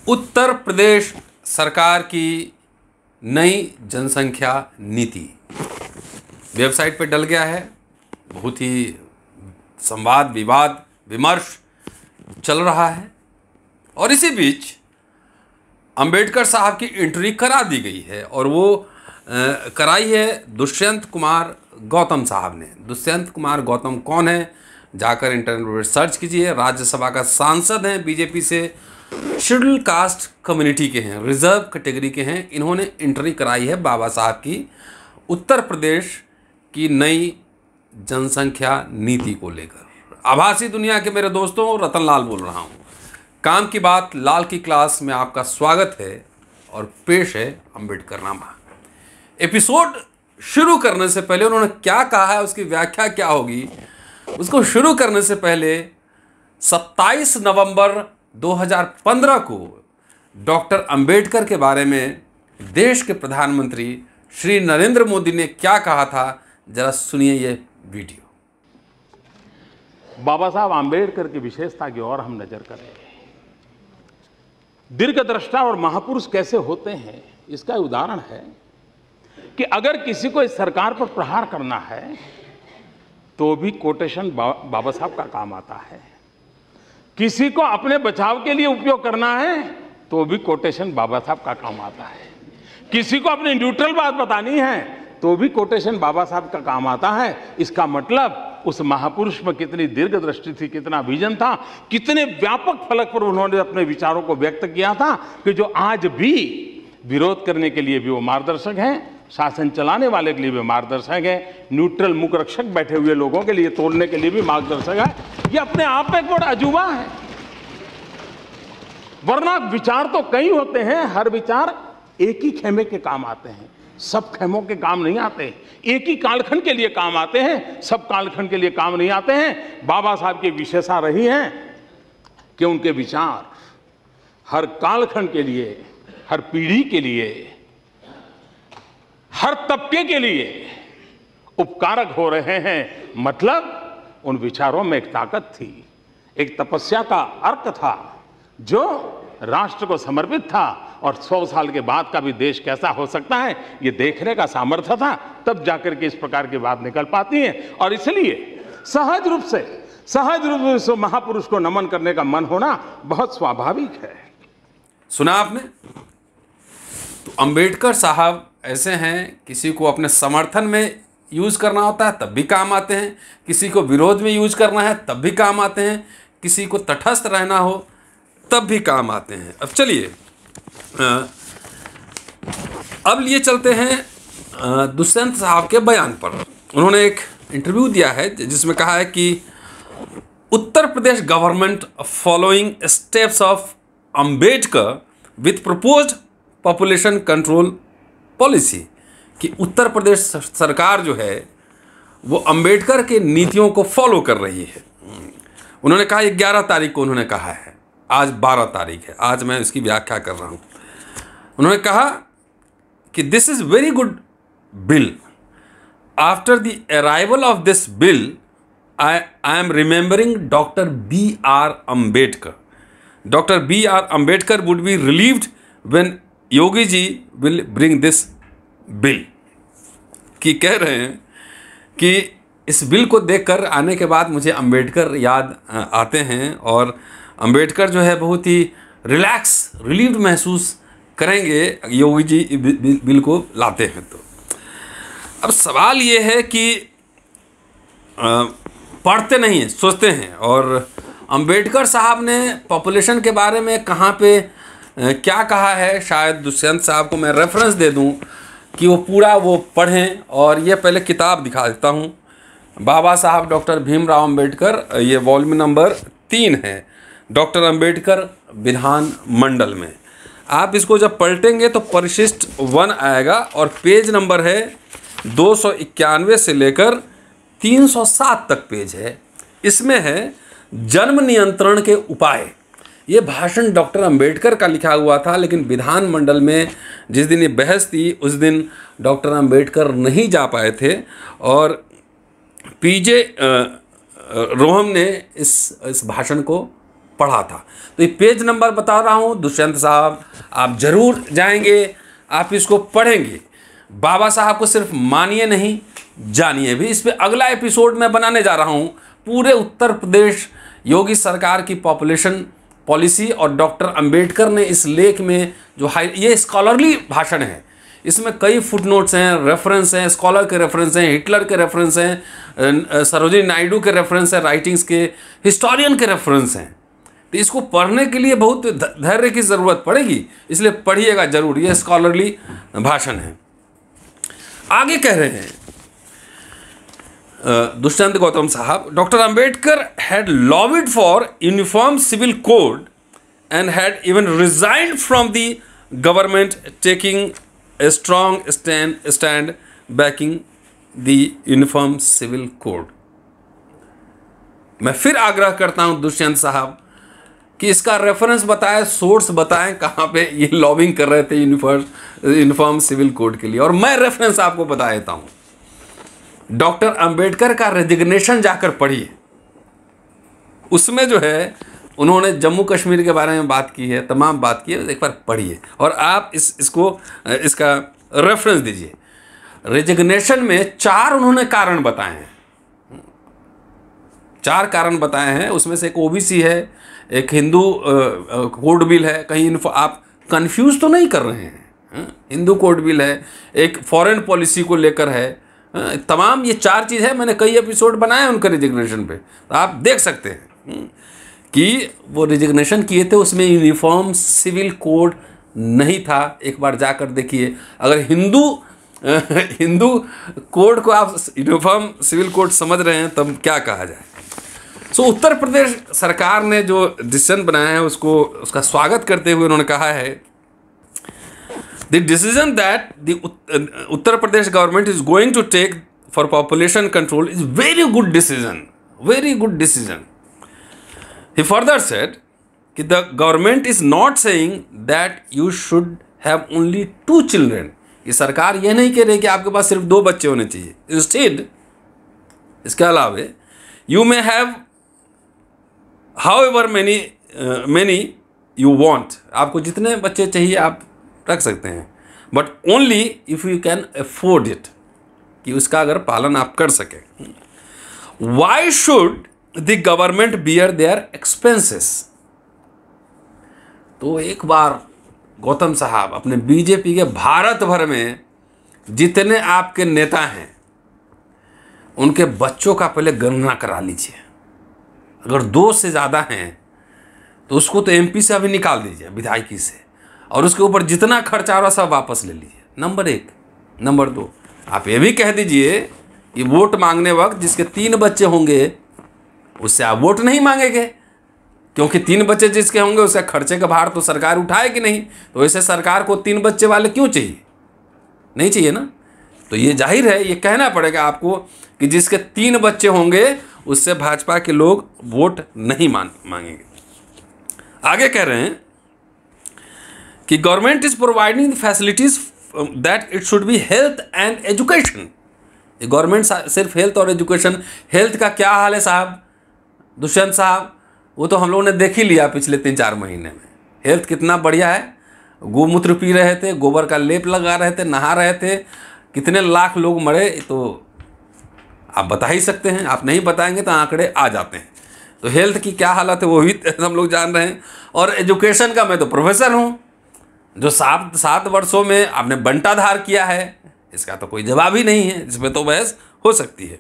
उत्तर प्रदेश सरकार की नई जनसंख्या नीति वेबसाइट पर डल गया है। बहुत ही संवाद विवाद विमर्श चल रहा है और इसी बीच अंबेडकर साहब की एंट्री करा दी गई है और वो कराई है दुष्यंत कुमार गौतम साहब ने। दुष्यंत कुमार गौतम कौन है? जाकर इंटरनेट पर सर्च कीजिए। राज्यसभा का सांसद हैं, बीजेपी से, शेड्यूल कास्ट कम्युनिटी के हैं, रिजर्व कैटेगरी के हैं। इन्होंने एंट्री कराई है बाबा साहब की उत्तर प्रदेश की नई जनसंख्या नीति को लेकर। आभासी दुनिया के मेरे दोस्तों, रतन लाल बोल रहा हूँ। काम की बात लाल की क्लास में आपका स्वागत है और पेश है अंबेडकरनामा। एपिसोड शुरू करने से पहले उन्होंने क्या कहा है, उसकी व्याख्या क्या होगी, उसको शुरू करने से पहले 27 नवंबर 2015 को डॉक्टर अंबेडकर के बारे में देश के प्रधानमंत्री श्री नरेंद्र मोदी ने क्या कहा था, जरा सुनिए ये वीडियो। बाबा साहब आंबेडकर की विशेषता की ओर हम नजर करें। दीर्घदृष्टा और महापुरुष कैसे होते हैं, इसका उदाहरण है कि अगर किसी को इस सरकार पर प्रहार करना है तो भी कोटेशन बाबा साहब का काम आता है। किसी को अपने बचाव के लिए उपयोग करना है तो भी कोटेशन बाबा साहब का काम आता है। किसी को अपनी न्यूट्रल बात बतानी है तो भी कोटेशन बाबा साहब का काम आता है। इसका मतलब उस महापुरुष में कितनी दीर्घदृष्टि थी, कितना विजन था, कितने व्यापक फलक पर उन्होंने अपने विचारों को व्यक्त किया था कि जो आज भी विरोध करने के लिए भी वो मार्गदर्शक हैं, शासन चलाने वाले के लिए भी मार्गदर्शक है, न्यूट्रल मुख रक्षक बैठे हुए लोगों के लिए तोड़ने के लिए भी मार्गदर्शक है। ये अपने आप में एक बड़ा अजूबा है। वरना विचार तो कई होते हैं, हर विचार एक ही खेमे के काम आते हैं, सब खेमों के काम नहीं आते। एक ही कालखंड के लिए काम आते हैं, सब कालखंड के लिए काम नहीं आते हैं। बाबा साहब की विशेषता रही है कि उनके विचार हर कालखंड के लिए, हर पीढ़ी के लिए, हर तबके के लिए उपकारक हो रहे हैं। मतलब उन विचारों में एक ताकत थी, एक तपस्या का अर्क था जो राष्ट्र को समर्पित था और 100 साल के बाद का भी देश कैसा हो सकता है ये देखने का सामर्थ्य था। तब जाकर के इस प्रकार की बात निकल पाती है और इसलिए सहज रूप से महापुरुष को नमन करने का मन होना बहुत स्वाभाविक है। सुना आपने? तो अंबेडकर साहब ऐसे हैं, किसी को अपने समर्थन में यूज करना होता है तब भी काम आते हैं, किसी को विरोध में यूज करना है तब भी काम आते हैं, किसी को तटस्थ रहना हो तब भी काम आते हैं। अब चलिए अब लिए चलते हैं दुष्यंत साहब के बयान पर। उन्होंने एक इंटरव्यू दिया है जिसमें कहा है कि Uttar Pradesh government following steps of Ambedkar with proposed population control policy, कि उत्तर प्रदेश सरकार जो है वो अंबेडकर के नीतियों को फॉलो कर रही है। उन्होंने कहा 11 तारीख को उन्होंने कहा है, आज 12 तारीख है, आज मैं इसकी व्याख्या कर रहा हूँ। उन्होंने कहा कि this is very good bill. After the arrival of this bill I am remembering doctor B.R. Ambedkar. Doctor B.R. Ambedkar would be relieved when Yogi ji will bring this bill. कि कह रहे हैं कि इस बिल को देखकर आने के बाद मुझे अम्बेडकर याद आते हैं और अम्बेडकर जो है बहुत ही रिलैक्स, रिलीव्ड महसूस करेंगे योगी जी बिल को लाते हैं। तो अब सवाल ये है कि पढ़ते नहीं हैं, सोचते हैं। और अम्बेडकर साहब ने पॉपुलेशन के बारे में कहाँ पे क्या कहा है, शायद दुष्यंत साहब को मैं रेफरेंस दे दूं कि वो पूरा वो पढ़ें। और ये पहले किताब दिखा देता हूँ, बाबा साहब डॉक्टर भीमराव अम्बेडकर, ये वॉल्यूम नंबर 3 है, डॉक्टर अम्बेडकर विधान मंडल में। आप इसको जब पलटेंगे तो परिशिष्ट 1 आएगा और पेज नंबर है 291 से लेकर 307 तक पेज है। इसमें है जन्म नियंत्रण के उपाय। ये भाषण डॉक्टर अम्बेडकर का लिखा हुआ था, लेकिन विधान मंडल में जिस दिन ये बहस थी उस दिन डॉक्टर अम्बेडकर नहीं जा पाए थे और पीजे रोहम ने इस भाषण को पढ़ा था। तो ये पेज नंबर बता रहा हूँ दुष्यंत साहब, आप जरूर जाएंगे, आप इसको पढ़ेंगे। बाबा साहब को सिर्फ मानिए नहीं, जानिए भी। इस पे अगला एपिसोड मैं बनाने जा रहा हूँ। पूरे उत्तर प्रदेश योगी सरकार की पॉपुलेशन पॉलिसी और डॉक्टर अंबेडकर ने इस लेख में जो ये स्कॉलरली भाषण है, इसमें कई फुटनोट्स हैं, रेफरेंस हैं, स्कॉलर के रेफरेंस हैं, हिटलर के रेफरेंस हैं, सरोजिनी नायडू के रेफरेंस हैं, राइटिंग्स के, हिस्टोरियन के रेफरेंस हैं। तो इसको पढ़ने के लिए बहुत धैर्य की ज़रूरत पड़ेगी, इसलिए पढ़िएगा जरूर। ये स्कॉलरली भाषण है। आगे कह रहे हैं दुष्यंत गौतम साहब, doctor Ambedkar had lobbied for uniform civil code and had even resigned from the government, taking a strong stand backing the uniform civil code. मैं फिर आग्रह करता हूं दुष्यंत साहब कि इसका रेफरेंस बताएं, सोर्स बताएं, कहाँ पे ये लॉबिंग कर रहे थे यूनिफॉर्म सिविल कोड के लिए। और मैं रेफरेंस आपको बता देता हूं, डॉक्टर अंबेडकर का रेजिग्नेशन जाकर पढ़िए। उसमें जो है उन्होंने जम्मू कश्मीर के बारे में बात की है, तमाम बात की है, एक बार पढ़िए और आप इसका रेफरेंस दीजिए। रेजिग्नेशन में 4 उन्होंने कारण बताए हैं, 4 कारण बताए हैं। उसमें से एक ओबीसी है, एक हिंदू कोड बिल है, कहीं आप कंफ्यूज तो नहीं कर रहे हैं, हिंदू कोड बिल है, एक फॉरेन पॉलिसी को लेकर है, तमाम ये 4 चीज़ है। मैंने कई एपिसोड बनाए उनके रिजिग्नेशन पे, तो आप देख सकते हैं कि वो रिजिग्नेशन किए थे, उसमें यूनिफॉर्म सिविल कोड नहीं था। एक बार जाकर देखिए, अगर हिंदू कोड को आप यूनिफॉर्म सिविल कोड समझ रहे हैं तब क्या कहा जाए। सो उत्तर प्रदेश सरकार ने जो डिसीजन बनाया है उसका स्वागत करते हुए उन्होंने कहा है, The decision that the Uttar Pradesh government is going to take for population control is very good decision, very good decision. He further said that the government is not saying that you should have only 2 children. ये सरकार ये नहीं कह रही कि आपके पास सिर्फ 2 बच्चे होने चाहिए। Instead, इसके अलावे you may have however many you want. आपको जितने बच्चे चाहिए आप रख सकते हैं, but only if you can afford it, कि उसका अगर पालन आप कर सकें। Why should the government bear their expenses. तो एक बार गौतम साहब अपने बीजेपी के भारत भर में जितने आपके नेता हैं उनके बच्चों का पहले गणना करा लीजिए। अगर 2 से ज़्यादा हैं तो उसको तो एमपी से अभी निकाल दीजिए, विधायकी से, और उसके ऊपर जितना खर्चा आ रहा सब वापस ले लीजिए। नंबर 1। नंबर 2, आप ये भी कह दीजिए कि वोट मांगने वक्त जिसके 3 बच्चे होंगे उससे आप वोट नहीं मांगेंगे, क्योंकि 3 बच्चे जिसके होंगे उसका खर्चे का भार तो सरकार उठाएगी नहीं। तो वैसे सरकार को 3 बच्चे वाले क्यों चाहिए? नहीं चाहिए ना। तो ये जाहिर है, ये कहना पड़ेगा आपको कि जिसके 3 बच्चे होंगे उससे भाजपा के लोग वोट नहीं मांगेंगे। आगे कह रहे हैं कि government is providing facilities that it should be health and education. Government सिर्फ हेल्थ और एजुकेशन, हेल्थ का क्या हाल है साहब दुष्यंत साहब, वो तो हम लोगों ने देख ही लिया पिछले 3-4 महीने में। हेल्थ कितना बढ़िया है, गोमूत्र पी रहे थे, गोबर का लेप लगा रहे थे, नहा रहे थे, कितने लाख लोग मरे, तो आप बता ही सकते हैं। आप नहीं बताएंगे तो आंकड़े आ जाते हैं। तो हेल्थ की क्या हालत है वो भी हम लोग जान रहे हैं। और एजुकेशन का मैं तो प्रोफेसर हूँ, जो 7 वर्षों में आपने बंटाधार किया है, इसका तो कोई जवाब ही नहीं है, इसमें तो बहस हो सकती है।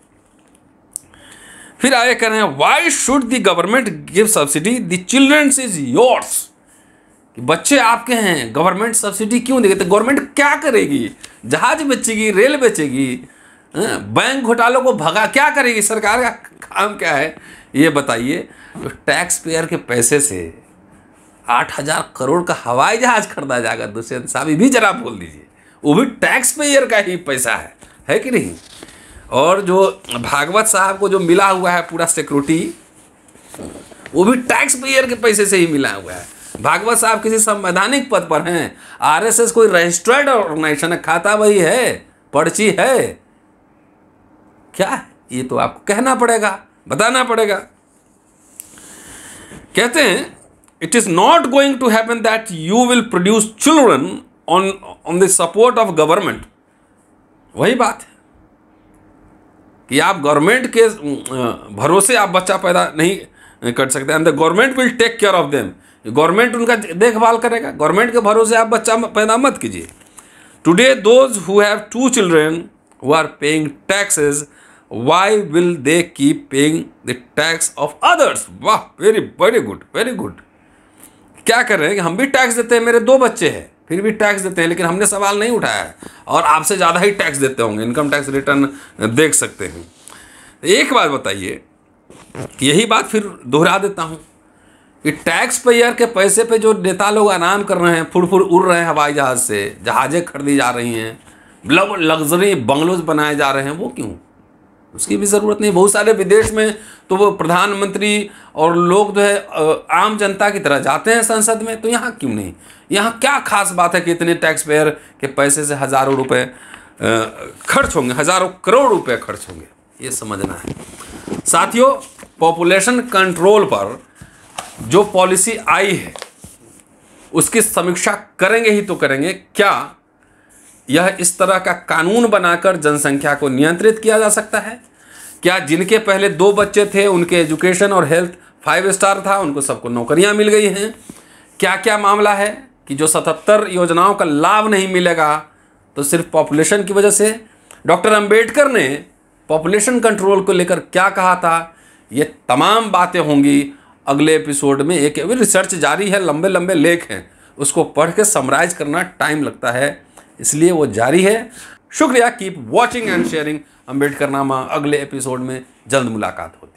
फिर आगे कह रहे हैं, why should the government give subsidy, the childrens is yours. कि बच्चे आपके हैं, गवर्नमेंट सब्सिडी क्यों देगी? तो गवर्नमेंट क्या करेगी? जहाज बेचेगी, रेल बेचेगी, बैंक घोटालों को भगा, क्या करेगी? सरकार का काम क्या है ये बताइए। तो टैक्स पेयर के पैसे से 8,000 करोड़ का हवाई जहाज खरीदा जाएगा। दुष्यंत साहब भी जरा बोल दीजिए, वो भी टैक्स पेयर का ही पैसा है कि नहीं? और जो भागवत साहब को जो मिला हुआ है पूरा सिक्योरिटी, वो भी टैक्स पेयर के पैसे से ही मिला हुआ है। भागवत साहब किसी संवैधानिक पद पर हैं, आरएसएस कोई रजिस्टर्ड ऑर्गेनाइजेशन है, खाता वही है, पर्ची है, क्या है? ये तो आपको कहना पड़ेगा, बताना पड़ेगा। कहते हैं it is not going to happen that you will produce children on the support of government. वही बात है कि आप गवर्नमेंट के भरोसे आप बच्चा पैदा नहीं कर सकते, and the government will take care of them. Government उनका देखभाल करेगा, गवर्नमेंट के भरोसे आप बच्चा पैदा मत कीजिए। Today those who have 2 children who are paying taxes, why will they keep paying the tax of others? वाह, वेरी गुड, वेरी गुड। क्या कर रहे हैं कि हम भी टैक्स देते हैं, मेरे 2 बच्चे हैं फिर भी टैक्स देते हैं, लेकिन हमने सवाल नहीं उठाया है और आपसे ज़्यादा ही टैक्स देते होंगे। इनकम टैक्स रिटर्न देख सकते हैं। एक बात बताइए, यही बात फिर दोहरा देता हूँ कि टैक्स पेयर के पैसे पे जो नेता लोग आराम कर रहे हैं, फुर उड़ रहे हैं हवाई जहाज़ से, जहाज़ें खरीदी जा रही हैं, लग्जरी बंगलोज बनाए जा रहे हैं, वो क्यों? उसकी भी ज़रूरत नहीं। बहुत सारे विदेश में तो वो प्रधानमंत्री और लोग जो है आम जनता की तरह जाते हैं संसद में, तो यहाँ क्यों नहीं? यहाँ क्या खास बात है कि इतने टैक्स पेयर के पैसे से हज़ारों रुपए खर्च होंगे, हज़ारों करोड़ रुपए खर्च होंगे, ये समझना है। साथियों, पॉपुलेशन कंट्रोल पर जो पॉलिसी आई है उसकी समीक्षा करेंगे ही तो करेंगे। क्या यह इस तरह का कानून बनाकर जनसंख्या को नियंत्रित किया जा सकता है? क्या जिनके पहले 2 बच्चे थे उनके एजुकेशन और हेल्थ 5 स्टार था, उनको सबको नौकरियां मिल गई हैं? क्या क्या मामला है कि जो 77 योजनाओं का लाभ नहीं मिलेगा तो सिर्फ पॉपुलेशन की वजह से? डॉक्टर अंबेडकर ने पॉपुलेशन कंट्रोल को लेकर क्या कहा था? ये तमाम बातें होंगी अगले एपिसोड में। एक रिसर्च जारी है, लंबे लंबे लेख हैं, उसको पढ़ के समराइज करना टाइम लगता है, इसलिए वो जारी है। शुक्रिया। Keep watching and sharing. Ambedkarnama अगले एपिसोड में जल्द मुलाकात होगी।